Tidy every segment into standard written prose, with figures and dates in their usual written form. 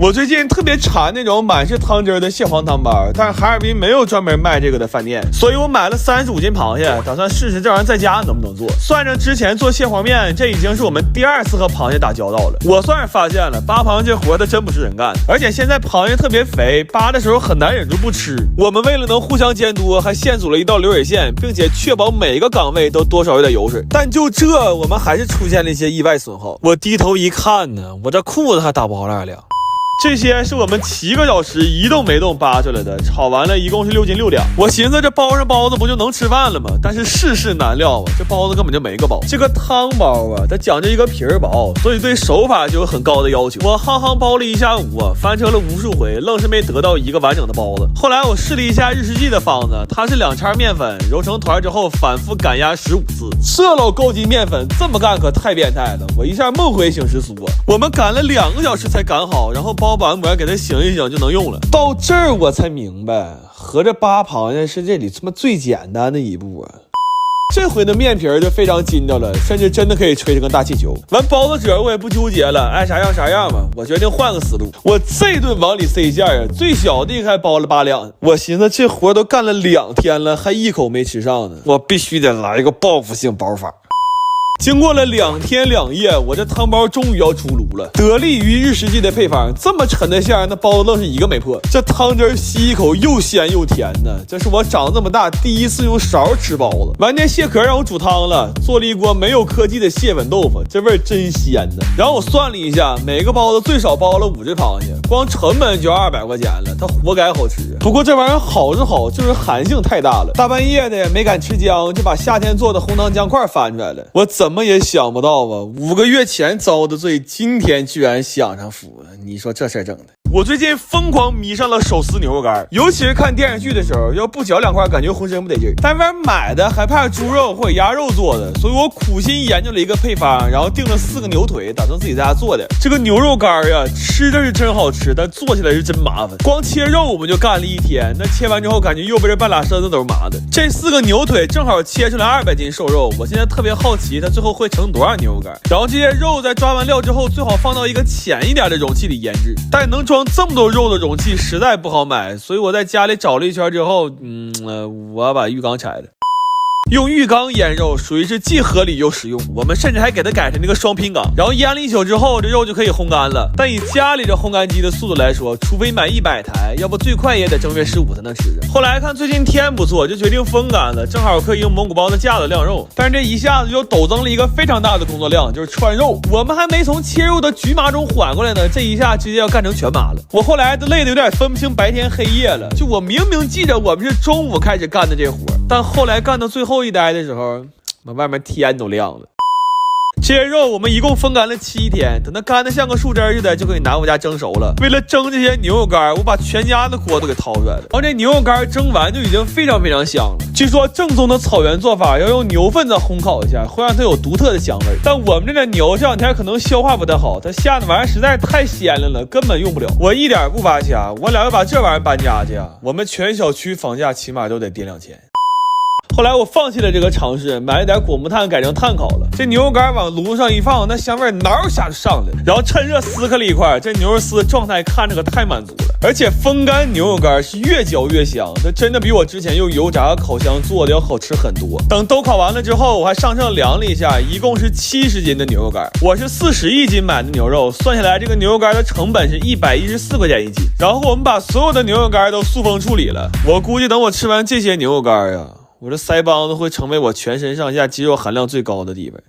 我最近特别馋那种满是汤汁的蟹黄汤包，但是哈尔滨没有专门卖这个的饭店，所以我买了35斤螃蟹，打算试试这玩意儿在家能不能做。算上之前做蟹黄面，这已经是我们第2次和螃蟹打交道了。我算是发现了，扒螃蟹这活它真不是人干的，而且现在螃蟹特别肥，扒的时候很难忍住不吃。我们为了能互相监督，还现组了一道流水线，并且确保每个岗位都多少有点油水。但就这，我们还是出现了一些意外损耗。我低头一看呢，我这裤子还打包了2两。这些是我们7个小时一动没动扒出来的，炒完了一共是6斤6两。我寻思这包上包子不就能吃饭了吗？但是世事难料啊，这包子根本就没个包。这个汤包啊，它讲究一个皮儿薄，所以对手法就有很高的要求。我夯包了1下午啊，翻车了无数回，愣是没得到一个完整的包子。后来我试了一下日食记的方子，它是2叉面粉揉成团之后反复擀压15次。这老高级面粉这么干可太变态了，我一下梦回醒时酥啊。我们擀了2个小时才擀好，然后包完膜给它醒一醒就能用了。到这儿我才明白，合着扒螃蟹是这里他妈最简单的一步啊。这回的面皮就非常筋道了，甚至真的可以吹成个大气球。完包子褶我也不纠结了，爱啥样啥样吧。我决定换个思路，我这顿往里塞馅啊，最小的还包了8两。我寻思这活都干了2天了，还一口没吃上呢，我必须得来一个报复性包法。经过了2天2夜，我这汤包终于要出炉了。得力于日食记的配方，这么沉的馅儿，那包子愣是一个没破。这汤汁吸一口又鲜又甜呢，这是我长这么大第一次用勺吃包子。完这蟹壳让我煮汤了，做了一锅没有科技的蟹粉豆腐，这味儿真鲜呢。然后我算了一下，每个包子最少包了5只螃蟹，光成本就200块钱了，它活该好吃。不过这玩意儿好是好，就是寒性太大了，大半夜的没敢吃姜，就把夏天做的红糖姜块翻出来了。我怎么也想不到啊，5个月前遭的罪，今天居然享上福了。你说这事儿整的。我最近疯狂迷上了手撕牛肉干，尤其是看电视剧的时候，要不嚼2块感觉浑身不得劲儿。但外面买的还怕猪肉或者鸭肉做的，所以我苦心研究了一个配方，然后订了4个牛腿，打算自己在家做的。这个牛肉干呀，吃的是真好吃，但做起来是真麻烦。光切肉我们就干了1天，那切完之后感觉右边半拉身子都是麻的。这4个牛腿正好切出来200斤瘦肉，我现在特别好奇它最后会成多少牛肉干。然后这些肉在抓完料之后，最好放到一个浅一点的容器里腌制，但能装这么多肉的容器实在不好买，所以我在家里找了一圈之后，我把浴缸拆了。用浴缸腌肉属于是既合理又实用，我们甚至还给它改成那个双拼缸，然后腌了1宿之后，这肉就可以烘干了。但以家里这烘干机的速度来说，除非买100台，要不最快也得正月15才能吃着。后来看最近天不错，就决定风干了，正好可以用蒙古包的架子晾肉。但是这一下子就陡增了一个非常大的工作量，就是串肉。我们还没从切肉的局麻中缓过来呢，这一下直接要干成全麻了。我后来都累得有点分不清白天黑夜了，就我明明记着我们是中午开始干的这活，但后来干到最后一待的时候，外面天都亮了。这些肉我们一共风干了7天，等它干得像个树枝似的，就可以拿回家蒸熟了。为了蒸这些牛肉干，我把全家的锅都给掏出来了。然后这牛肉干蒸完就已经非常非常香了。据说正宗的草原做法要用牛粪子烘烤一下，会让它有独特的香味。但我们这个牛这2天可能消化不太好，它下的玩意儿实在太鲜亮了，根本用不了。我一点不扒瞎，我俩要把这玩意儿搬家去啊，我们全小区房价起码都得跌2000。后来我放弃了这个尝试，买了点果木炭改成炭烤了。这牛肉干往炉上一放，那香味挠一下就上来了，然后趁热撕开了一块，这牛肉丝状态看着可太满足了。而且风干牛肉干是越嚼越香，这真的比我之前用油炸烤箱做的要好吃很多。等都烤完了之后，我还上秤量了一下，一共是70斤的牛肉干，我是41斤买的牛肉，算下来这个牛肉干的成本是114块钱1斤。然后我们把所有的牛肉干都塑封处理了，我估计等我吃完这些牛肉干呀，我这腮帮子会成为我全身上下肌肉含量最高的地方。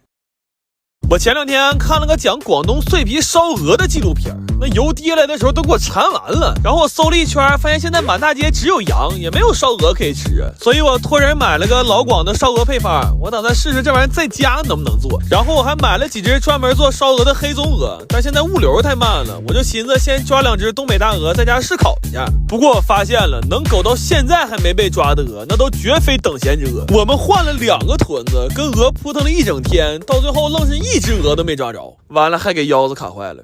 我前2天看了个讲广东脆皮烧鹅的纪录片，那油滴来的时候都给我馋完了。然后我搜了一圈，发现现在满大街只有羊，也没有烧鹅可以吃，所以我托人买了个老广的烧鹅配方，我打算试试这玩意儿在家能不能做。然后我还买了几只专门做烧鹅的黑棕鹅，但现在物流太慢了，我就寻思先抓2只东北大鹅在家试烤一下。不过我发现了，能苟到现在还没被抓的鹅，那都绝非等闲之鹅。我们换了2个屯子，跟鹅扑腾了一整天，到最后愣是1只鹅都没抓着，完了还给腰子卡坏了。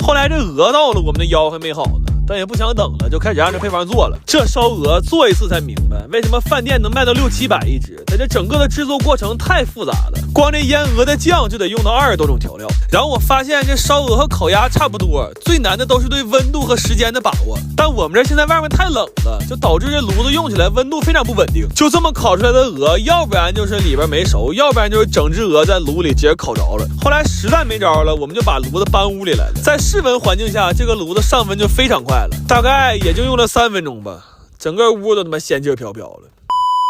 后来这鹅到了，我们的腰还没好呢，但也不想等了，就开始按照配方做了。这烧鹅做一次才明白，为什么饭店能卖到600-700一只，它这整个的制作过程太复杂了，光这腌鹅的酱就得用到20多种调料。然后我发现这烧鹅和烤鸭差不多，最难的都是对温度和时间的把握。但我们这现在外面太冷了，就导致这炉子用起来温度非常不稳定。就这么烤出来的鹅，要不然就是里边没熟，要不然就是整只鹅在炉里直接烤着了。后来实在没招了，我们就把炉子搬屋里来了。在室温环境下，这个炉子上温就非常快了，大概也就用了3分钟吧，整个屋都他妈仙气飘飘了。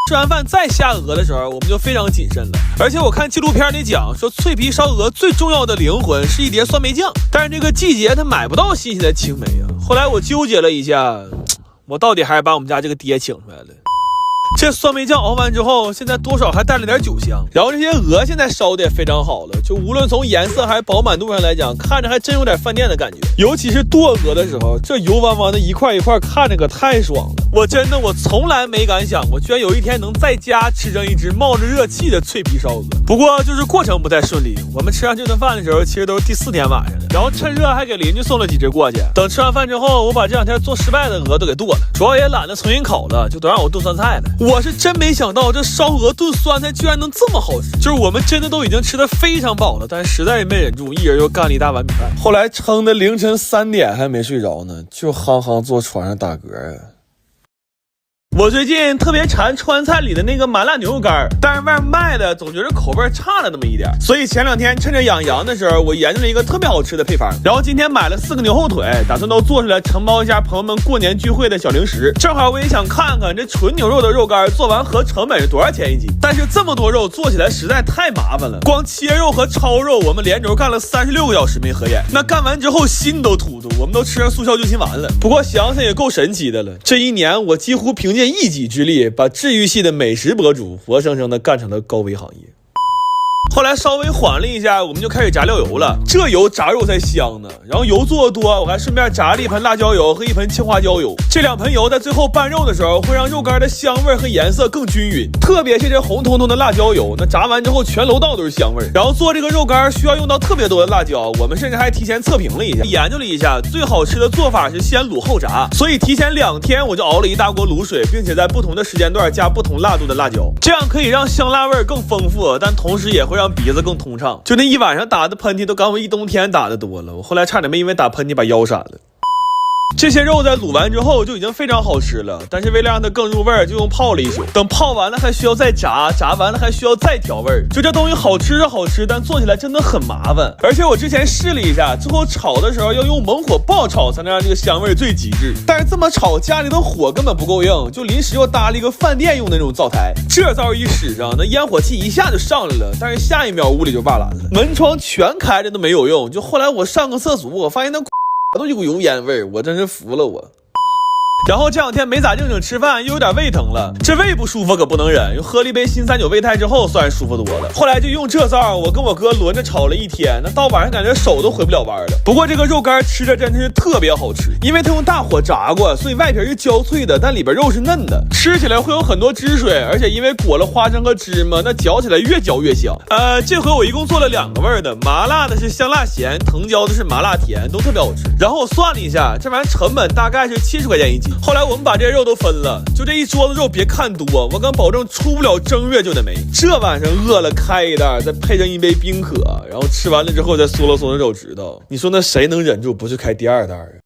吃完饭再下鹅的时候，我们就非常谨慎了。而且我看纪录片里讲说，脆皮烧鹅最重要的灵魂是一碟酸梅酱，但是这个季节它买不到新鲜的青梅啊。后来我纠结了一下，我到底还是把我们家这个爹请出来了。这酸梅酱熬完之后，现在多少还带了点酒香。然后这些鹅现在烧的也非常好了，就无论从颜色还是饱满度上来讲，看着还真有点饭店的感觉。尤其是剁鹅的时候，这油汪汪的一块一块，看着可太爽了。我从来没敢想过，居然有一天能在家吃上一只冒着热气的脆皮烧鹅。不过就是过程不太顺利，我们吃上这顿饭的时候，其实都是第4天晚上的。然后趁热还给邻居送了几只过去。等吃完饭之后，我把这2天做失败的鹅都给剁了，主要也懒得重新烤了，就都让我炖酸菜了。我是真没想到这烧鹅炖酸菜居然能这么好吃，就是我们真的都已经吃得非常饱了，但是实在是没忍住，一人又干了一大碗米饭。后来撑的凌晨3点还没睡着呢，就夯坐床上打嗝啊。我最近特别馋川菜里的那个麻辣牛肉干，但是外面卖的总觉得口味差了那么一点，所以前2天趁着养羊的时候，我研究了一个特别好吃的配方，然后今天买了4个牛后腿，打算都做出来承包一下朋友们过年聚会的小零食。正好我也想看看这纯牛肉的肉干做完合成本是多少钱一斤，但是这么多肉做起来实在太麻烦了，光切肉和焯肉我们连轴干了36个小时没合眼，那干完之后心都突突，我们都吃上速效救心丸了。不过想想也够神奇的了，这一年我几乎凭借一己之力把治愈系的美食博主活生生的干成了高危行业。后来稍微缓了一下，我们就开始炸料油了，这油炸肉才香呢。然后油做的多，我还顺便炸了一盆辣椒油和一盆青花椒油。这2盆油在最后拌肉的时候，会让肉干的香味和颜色更均匀，特别是这红彤彤的辣椒油，那炸完之后全楼道都是香味。然后做这个肉干需要用到特别多的辣椒，我们甚至还提前测评了一下，研究了一下，最好吃的做法是先卤后炸，所以提前2天我就熬了一大锅卤水，并且在不同的时间段加不同辣度的辣椒，这样可以让香辣味更丰富，但同时也会让鼻子更通畅。就那一晚上打的喷嚏都赶我一冬天打的多了，我后来差点没因为打喷嚏把腰闪了。这些肉在卤完之后就已经非常好吃了，但是为了让它更入味，就用泡了一宿。等泡完了还需要再炸，炸完了还需要再调味。就这东西好吃是好吃，但做起来真的很麻烦。而且我之前试了一下，最后炒的时候要用猛火爆炒才能让这个香味最极致。但是这么炒家里的火根本不够硬，就临时又搭了一个饭店用的那种灶台。这灶一使上，那烟火气一下就上来了，但是下一秒屋里就瓦蓝了，门窗全开着都没有用。就后来我上个厕所，我发现那都有股油烟味，我真是服了我。然后这2天没咋正经吃饭，又有点胃疼了，这胃不舒服可不能忍，又喝了一杯新39胃泰之后算是舒服多了。后来就用这灶，我跟我哥轮着炒了1天，那到晚上感觉手都回不了弯了。不过这个肉干吃着真的是特别好吃，因为它用大火炸过，所以外皮是焦脆的，但里边肉是嫩的，吃起来会有很多汁水，而且因为裹了花生和芝麻，那嚼起来越嚼越香。这回我一共做了2个味的，麻辣的是香辣咸，藤椒的是麻辣甜，都特别好吃。然后我算了一下，这玩意成本大概是70块钱一斤。后来我们把这些肉都分了，就这一桌子肉别看多，我敢保证出不了正月就得没。这晚上饿了开一袋，再配上一杯冰可，然后吃完了之后再嗦了嗦手指头，你说那谁能忍住不去开第2袋啊？